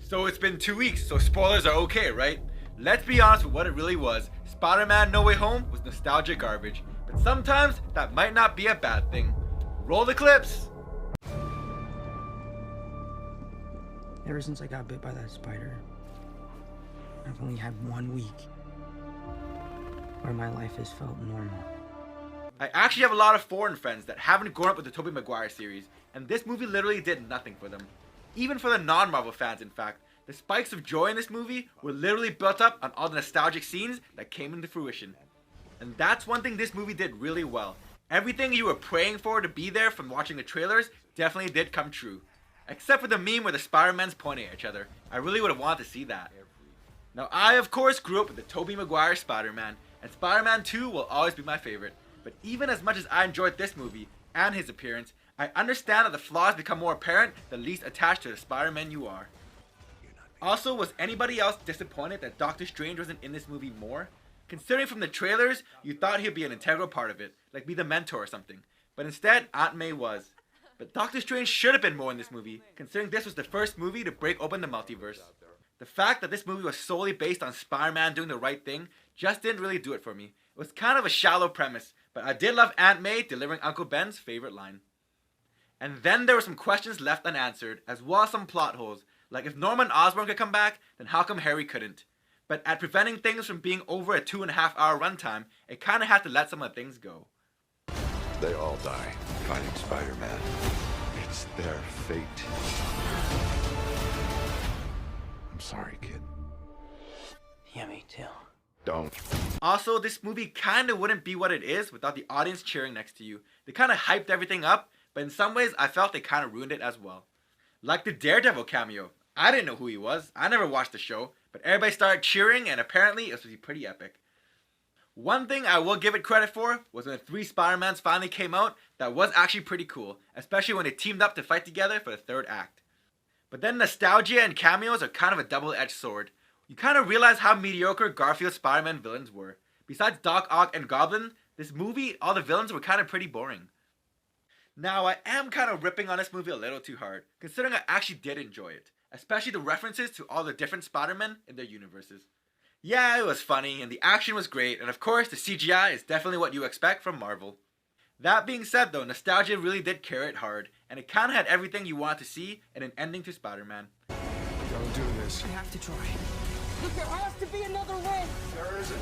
So it's been 2 weeks, so spoilers are okay, right? Let's be honest with what it really was. Spider-Man No Way Home was nostalgia garbage, but sometimes that might not be a bad thing. Roll the clips! Ever since I got bit by that spider, I've only had 1 week where my life has felt normal. I actually have a lot of foreign friends that haven't grown up with the Tobey Maguire series, and this movie literally did nothing for them. Even for the non-Marvel fans, in fact, the spikes of joy in this movie were literally built up on all the nostalgic scenes that came into fruition. And that's one thing this movie did really well. Everything you were praying for to be there from watching the trailers definitely did come true. Except for the meme where the Spider-Mans pointing at each other. I really would have wanted to see that. Now I of course grew up with the Tobey Maguire Spider-Man, and Spider-Man 2 will always be my favorite. But even as much as I enjoyed this movie and his appearance, I understand that the flaws become more apparent the least attached to the Spider-Man you are. Also, was anybody else disappointed that Doctor Strange wasn't in this movie more? Considering from the trailers, you thought he'd be an integral part of it, like be the mentor or something. But instead, Aunt May was. But Doctor Strange should have been more in this movie, considering this was the first movie to break open the multiverse. The fact that this movie was solely based on Spider-Man doing the right thing just didn't really do it for me. It was kind of a shallow premise, but I did love Aunt May delivering Uncle Ben's favorite line. And then there were some questions left unanswered, as well as some plot holes, like if Norman Osborn could come back, then how come Harry couldn't? But at preventing things from being over a 2.5-hour runtime, it kinda had to let some of the things go. They all die fighting Spider-Man. It's their fate. I'm sorry, kid. Yeah, me too. Don't. Also, this movie kinda wouldn't be what it is without the audience cheering next to you. They kinda hyped everything up, but in some ways I felt they kinda ruined it as well. Like the Daredevil cameo. I didn't know who he was, I never watched the show, but everybody started cheering and apparently it was pretty epic. One thing I will give it credit for was when the 3 Spider-Mans finally came out, that was actually pretty cool, especially when they teamed up to fight together for the 3rd act. But then nostalgia and cameos are kind of a double-edged sword. You kind of realize how mediocre Garfield's Spider-Man villains were. Besides Doc Ock and Goblin, this movie, all the villains were kind of pretty boring. Now I am kind of ripping on this movie a little too hard, considering I actually did enjoy it, especially the references to all the different Spider-Men in their universes. Yeah, it was funny, and the action was great, and of course the CGI is definitely what you expect from Marvel. That being said though, nostalgia really did carry it hard, and it kinda had everything you want to see in an ending to Spider-Man. Don't do this. I have to try. There has to be another way. There isn't.